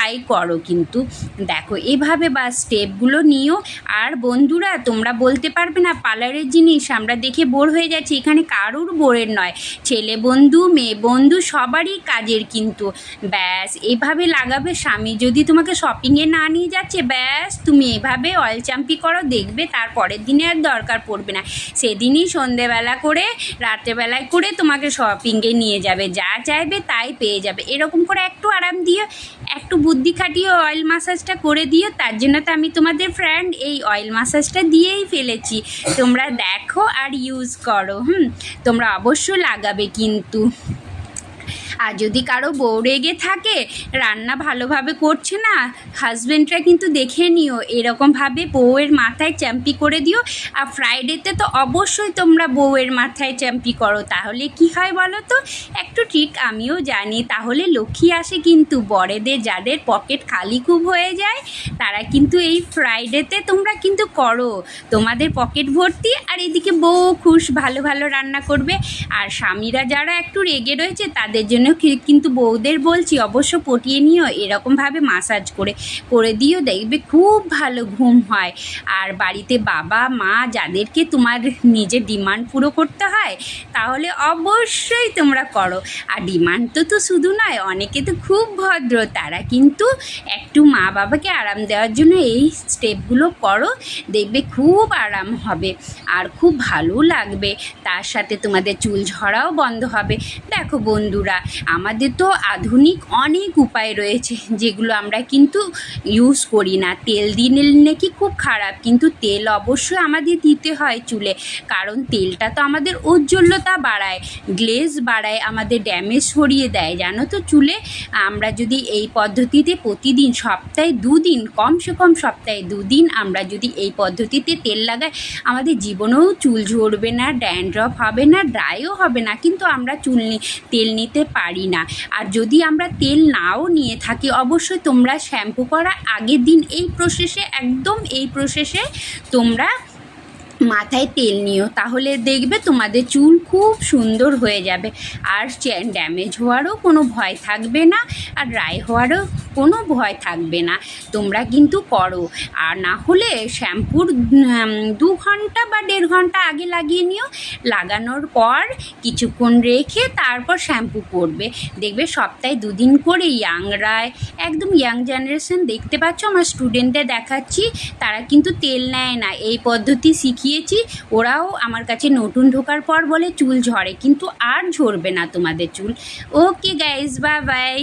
তাই করো। কিন্তু দেখো এভাবে বা স্টেপগুলো নিও। আর বন্ধুরা তোমরা বলতে পারবে না পার্লারের জিনিস আমরা দেখে বোর হয়ে যাচ্ছি, এখানে কারুর বোরের নয়, ছেলে বন্ধু মেয়ে বন্ধু সবারই কাজের। কিন্তু ব্যাস এভাবে লাগাবে। স্বামী যদি তোমাকে শপিংয়ে না নিয়ে যাচ্ছে, ব্যাস তুমি এভাবে অয়েল চাম্পি করো, দেখবে তার পরের দিনে আর দরকার পড়বে না। সেদিনই সন্ধেবেলা করে রাত্রেবেলায় করে তোমাকে শপিংয়ে নিয়ে যাবে, যা চাইবে তাই পেয়ে যাবে। এরকম করে একটু আরাম দিও, একটু বুদ্ধি খাটিয়ে অয়েল মাসাজটা করে দিও। তার জন্য তো আমি তোমাদের ফ্রেন্ড এই অয়েল মাসাজটা দিয়েই ফেলেছি। তোমরা দেখো আর ইউজ করো। তোমরা অবশ্যই লাগাবে কিন্তু। আর যদি কারো বউ রেগে থাকে, রান্না ভালোভাবে করছে না, হাজব্যান্ডরা কিন্তু দেখে নিও, এরকমভাবে বউয়ের মাথায় চ্যাম্পি করে দিও। আর ফ্রাইডেতে তো অবশ্যই তোমরা বউয়ের মাথায় চ্যাম্পি করো। তাহলে কি হয় বলো তো, একটু ট্রিক আমিও জানি, তাহলে লক্ষ্মী আসে কিন্তু। বড়েদের যাদের পকেট খালি খুব হয়ে যায় তারা কিন্তু এই ফ্রাইডেতে তোমরা কিন্তু করো, তোমাদের পকেট ভর্তি, আর এদিকে বউ খুশ, ভালো ভালো রান্না করবে। আর স্বামীরা যারা একটু রেগে রয়েছে তাদের জন্য কিন্তু বউদের বলছি অবশ্য পটিয়ে নিও, এরকমভাবে মাসাজ করে দিও, দেখবে খুব ভালো ঘুম হয়। আর বাড়িতে বাবা মা যাদেরকে তোমার নিজের ডিমান্ড পুরো করতে হয় তাহলে অবশ্যই তোমরা করো। আর ডিমান্ড তো শুধু নয়, অনেকে তো খুব ভদ্র, তারা কিন্তু একটু মা বাবাকে আরাম দেওয়ার জন্য এই স্টেপগুলো করো, দেখবে খুব আরাম হবে আর খুব ভালো লাগবে। তার সাথে তোমাদের চুল ঝরাও বন্ধ হবে। দেখো বন্ধুরা, আমাদের তো আধুনিক অনেক উপায় রয়েছে যেগুলো আমরা কিন্তু ইউজ করি না। তেল দিলে নাকি খুব খারাপ, কিন্তু তেল অবশ্যই আমাদের দিতে হয় চুলে, কারণ তেলটা তো আমাদের উজ্জ্বলতা বাড়ায়, গ্লেজ বাড়ায়, আমাদের ড্যামেজ সরিয়ে দেয় জানো তো চুলে। আমরা যদি এই পদ্ধতিতে প্রতিদিন সপ্তাহে 2 দিন, কমসে কম সপ্তাহে 2 দিন আমরা যদি এই পদ্ধতিতে তেল লাগাই, আমাদের জীবনেও চুল ঝরবে না, ড্যান্ড্রফ হবে না, ড্রাইও হবে না। কিন্তু আমরা তেল নিতে পারি না। আর যদি আমরা তেল নাও নিয়ে থাকি, অবশ্যই তোমরা শ্যাম্পু করার আগের দিন এই প্রসেসে তোমরা মাথায় তেল নিও, তাহলে দেখবে তোমাদের চুল খুব সুন্দর হয়ে যাবে। আর ড্যামেজ হওয়ারও কোনো ভয় থাকবে না, আর ড্রাই হওয়ারও কোনো ভয় থাকবে না। তোমরা কিন্তু করো। আর না হলে শ্যাম্পুর 2 ঘন্টা বা 1.5 ঘন্টা আগে লাগিয়ে নিও, লাগানোর পর কিছুক্ষণ রেখে তারপর শ্যাম্পু করবে। দেখবে সপ্তাহে 2 দিন করে একদম ইয়াং জেনারেশন দেখতে পাচ্ছ, আমার স্টুডেন্টদের দেখাচ্ছি, তারা কিন্তু তেল নেয় না, এই পদ্ধতি শিখিয়েছি। ওরাও আমার কাছে নতুন ঢোকার পর বলে চুল ঝরে, কিন্তু আর ঝরবে না তোমাদের চুল। Okay guys, bye bye.